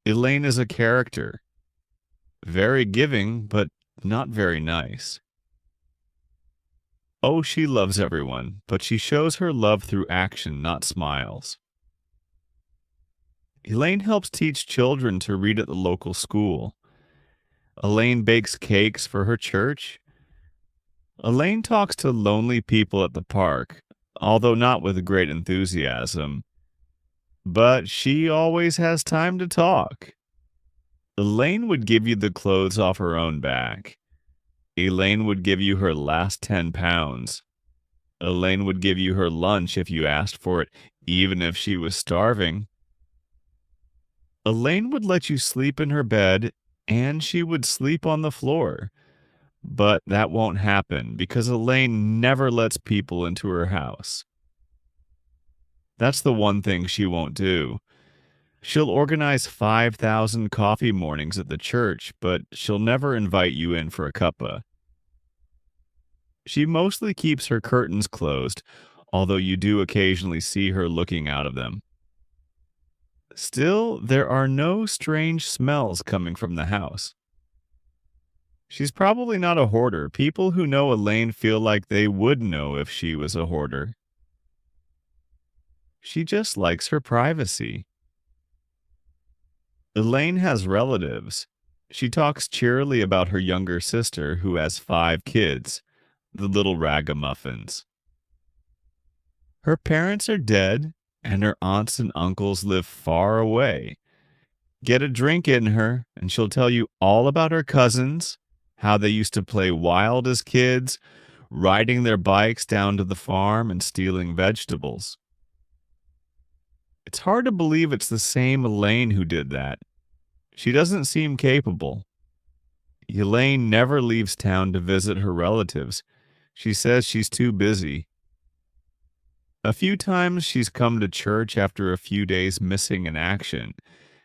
Elaine is a character, very giving, but not very nice. Oh, she loves everyone, but she shows her love through action, not smiles. Elaine helps teach children to read at the local school. Elaine bakes cakes for her church. Elaine talks to lonely people at the park, although not with great enthusiasm. But she always has time to talk. Elaine would give you the clothes off her own back. Elaine would give you her last 10 pounds. Elaine would give you her lunch if you asked for it, even if she was starving. Elaine would let you sleep in her bed, and she would sleep on the floor. But that won't happen because Elaine never lets people into her house. That's the one thing she won't do. She'll organize 5,000 coffee mornings at the church, but she'll never invite you in for a cuppa. She mostly keeps her curtains closed, although you do occasionally see her looking out of them. Still, there are no strange smells coming from the house. She's probably not a hoarder. People who know Elaine feel like they would know if she was a hoarder. She just likes her privacy. Elaine has relatives. She talks cheerily about her younger sister who has 5 kids, the little ragamuffins. Her parents are dead, and her aunts and uncles live far away. Get a drink in her, and she'll tell you all about her cousins, how they used to play wild as kids, riding their bikes down to the farm and stealing vegetables. It's hard to believe it's the same Elaine who did that. She doesn't seem capable. Elaine never leaves town to visit her relatives. She says she's too busy. A few times she's come to church after a few days missing in action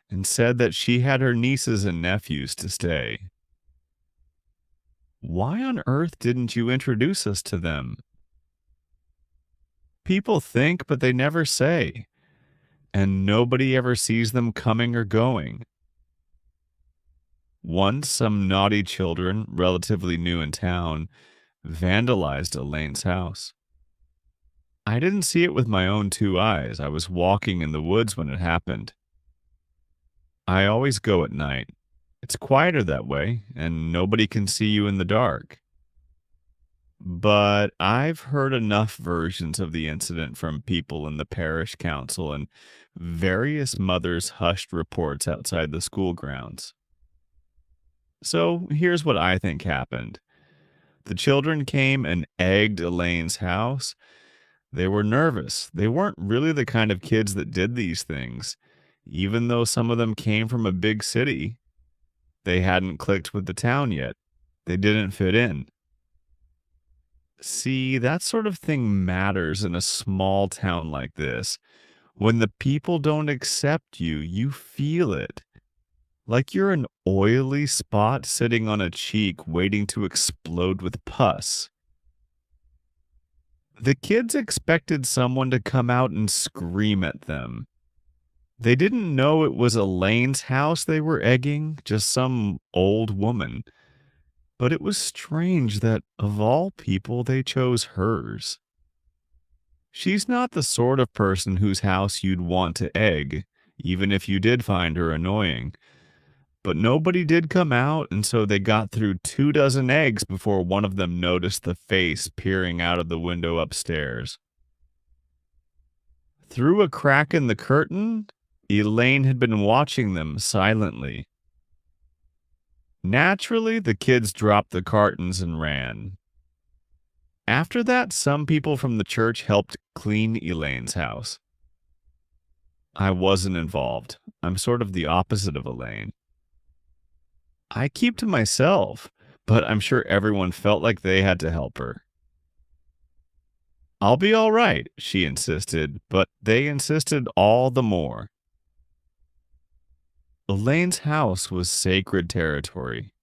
and said that she had her nieces and nephews to stay. Why on earth didn't you introduce us to them? People think, but they never say, and nobody ever sees them coming or going. Once, some naughty children, relatively new in town, vandalized Elaine's house. I didn't see it with my own 2 eyes. I was walking in the woods when it happened. I always go at night. It's quieter that way, and nobody can see you in the dark. But I've heard enough versions of the incident from people in the parish council and various mothers' hushed reports outside the school grounds. So here's what I think happened. The children came and egged Elaine's house. They were nervous. They weren't really the kind of kids that did these things. Even though some of them came from a big city, they hadn't clicked with the town yet. They didn't fit in. See, that sort of thing matters in a small town like this. When the people don't accept you, you feel it. Like you're an oily spot sitting on a cheek waiting to explode with pus. The kids expected someone to come out and scream at them. They didn't know it was Elaine's house they were egging, just some old woman. But it was strange that, of all people, they chose hers. She's not the sort of person whose house you'd want to egg, even if you did find her annoying. But nobody did come out, and so they got through 2 dozen eggs before one of them noticed the face peering out of the window upstairs. Through a crack in the curtain, Elaine had been watching them silently. Naturally, the kids dropped the cartons and ran. After that, some people from the church helped clean Elaine's house. I wasn't involved. I'm sort of the opposite of Elaine. I keep to myself, but I'm sure everyone felt like they had to help her. I'll be all right, she insisted, but they insisted all the more. Elaine's house was sacred territory.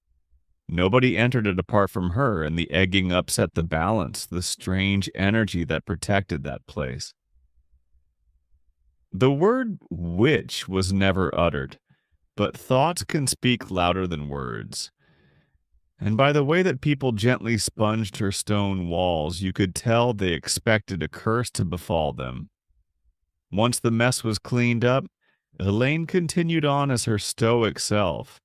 Nobody entered it apart from her, and the egging upset the balance, the strange energy that protected that place. The word witch was never uttered, but thoughts can speak louder than words. And by the way that people gently sponged her stone walls, you could tell they expected a curse to befall them. Once the mess was cleaned up, Elaine continued on as her stoic self,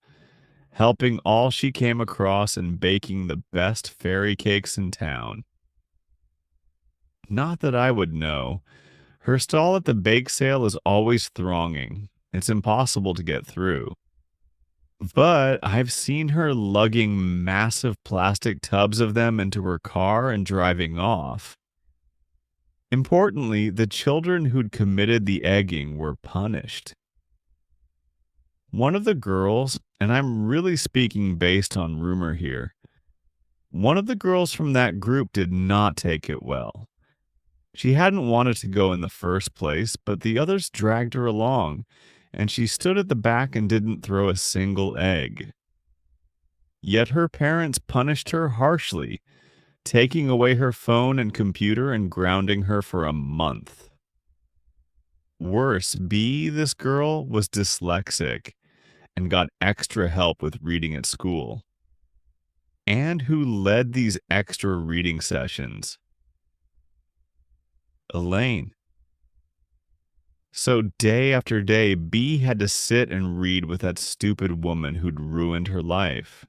helping all she came across and baking the best fairy cakes in town. Not that I would know. Her stall at the bake sale is always thronging. It's impossible to get through. But I've seen her lugging massive plastic tubs of them into her car and driving off. Importantly, the children who'd committed the egging were punished. One of the girls, and I'm really speaking based on rumor here, one of the girls from that group did not take it well. She hadn't wanted to go in the first place, but the others dragged her along, and she stood at the back and didn't throw a single egg. Yet her parents punished her harshly, taking away her phone and computer and grounding her for a month. Worse, B, this girl, was dyslexic and got extra help with reading at school. And who led these extra reading sessions? Elaine. So day after day, B had to sit and read with that stupid woman who'd ruined her life.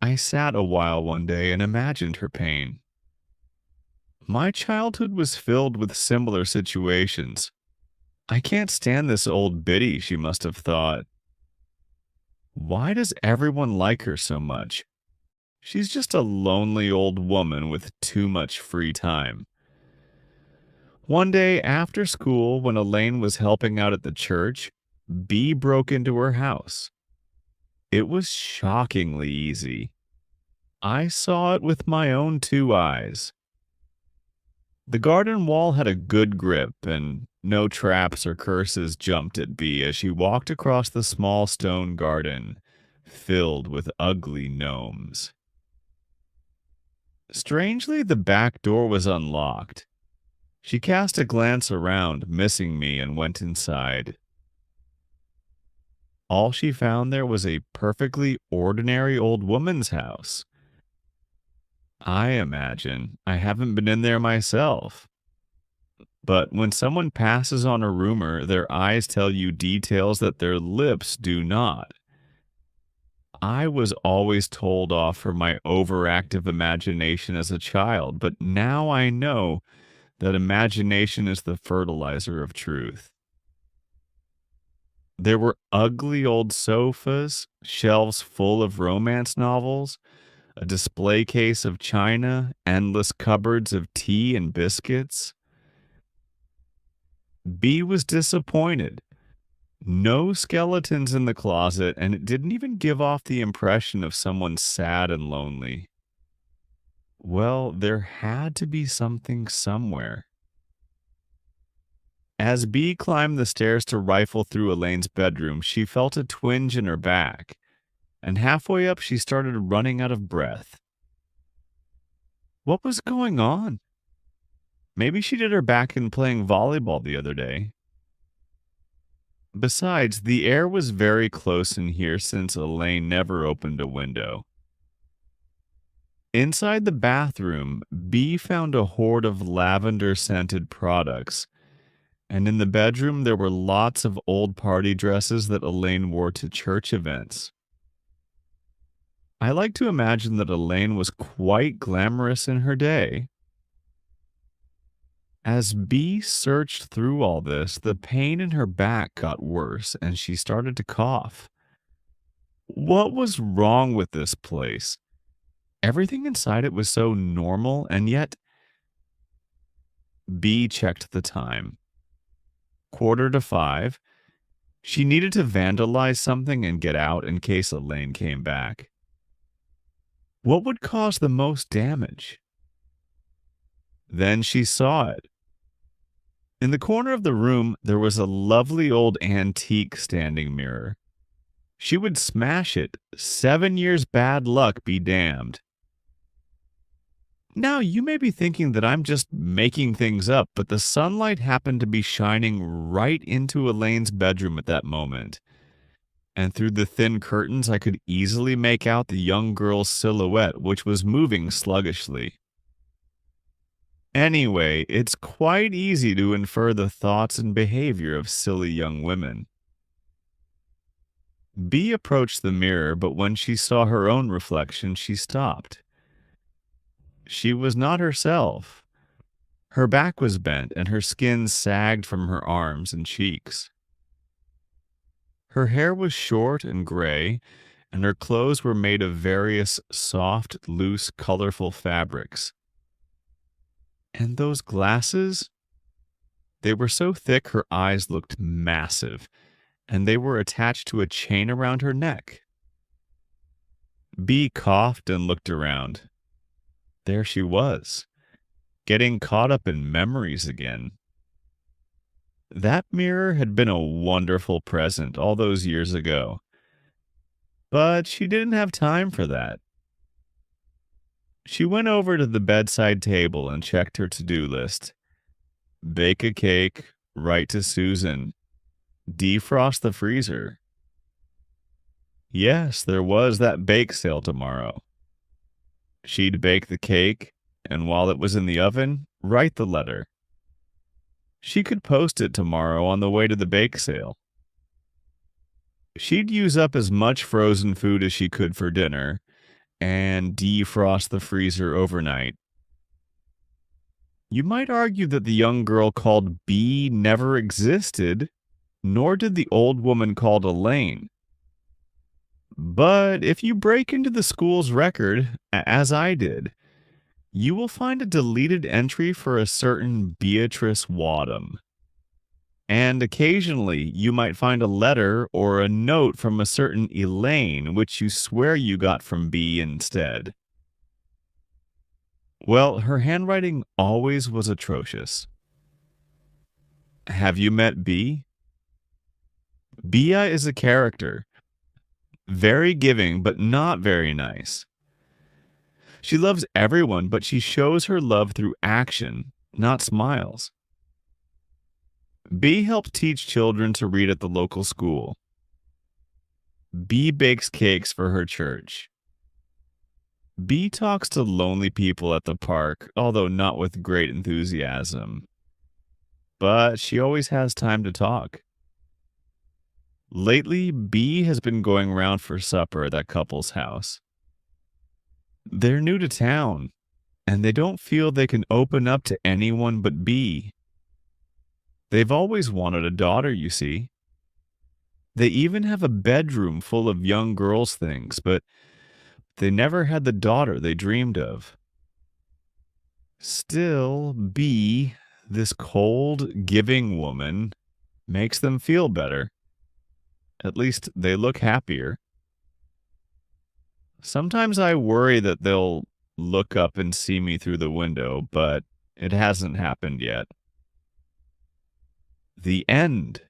I sat a while one day and imagined her pain. My childhood was filled with similar situations. I can't stand this old biddy, she must have thought. Why does everyone like her so much? She's just a lonely old woman with too much free time. One day after school, when Elaine was helping out at the church, B broke into her house. It was shockingly easy. I saw it with my own two eyes. The garden wall had a good grip, and no traps or curses jumped at B as she walked across the small stone garden, filled with ugly gnomes. Strangely, the back door was unlocked. She cast a glance around, missing me, and went inside. All she found there was a perfectly ordinary old woman's house. I imagine I haven't been in there myself. But when someone passes on a rumor, their eyes tell you details that their lips do not. I was always told off for my overactive imagination as a child, but now I know that imagination is the fertilizer of truth. There were ugly old sofas, shelves full of romance novels, a display case of china, endless cupboards of tea and biscuits. B was disappointed. No skeletons in the closet, and it didn't even give off the impression of someone sad and lonely. Well, there had to be something somewhere. As B climbed the stairs to rifle through Elaine's bedroom, she felt a twinge in her back, and halfway up she started running out of breath. What was going on? Maybe she did her back in playing volleyball the other day. Besides, the air was very close in here since Elaine never opened a window. Inside the bathroom, B found a hoard of lavender-scented products, and in the bedroom there were lots of old party dresses that Elaine wore to church events. I like to imagine that Elaine was quite glamorous in her day. As B searched through all this, the pain in her back got worse and she started to cough. What was wrong with this place? Everything inside it was so normal, and yet B checked the time. 4:45. She needed to vandalize something and get out in case Elaine came back. What would cause the most damage? Then she saw it. In the corner of the room, there was a lovely old antique standing mirror. She would smash it. 7 years bad luck be damned. Now, you may be thinking that I'm just making things up, but the sunlight happened to be shining right into Elaine's bedroom at that moment. And through the thin curtains, I could easily make out the young girl's silhouette, which was moving sluggishly. Anyway, it's quite easy to infer the thoughts and behavior of silly young women. B approached the mirror, but when she saw her own reflection, she stopped. She was not herself. Her back was bent, and her skin sagged from her arms and cheeks. Her hair was short and gray, and her clothes were made of various soft, loose, colorful fabrics. And those glasses? They were so thick her eyes looked massive, and they were attached to a chain around her neck. B coughed and looked around. There she was, getting caught up in memories again. That mirror had been a wonderful present all those years ago, but she didn't have time for that. She went over to the bedside table and checked her to-do list. Bake a cake, write to Susan, defrost the freezer. Yes, there was that bake sale tomorrow. She'd bake the cake, and while it was in the oven, write the letter. She could post it tomorrow on the way to the bake sale. She'd use up as much frozen food as she could for dinner and defrost the freezer overnight. You might argue that the young girl called B never existed, nor did the old woman called Elaine. But if you break into the school's record, as I did, you will find a deleted entry for a certain Beatrice Wadham. And occasionally, you might find a letter or a note from a certain Elaine, which you swear you got from B instead. Well, her handwriting always was atrocious. Have you met B? Bia is a character. Very giving, but not very nice. She loves everyone, but she shows her love through action, not smiles. B helps teach children to read at the local school. B bakes cakes for her church. B talks to lonely people at the park, although not with great enthusiasm. But she always has time to talk. Lately, B has been going round for supper at that couple's house. They're new to town, and they don't feel they can open up to anyone but B. They've always wanted a daughter, you see. They even have a bedroom full of young girls' things, but they never had the daughter they dreamed of. Still, B, this cold, giving woman, makes them feel better. At least they look happier. Sometimes I worry that they'll look up and see me through the window, but it hasn't happened yet. The end.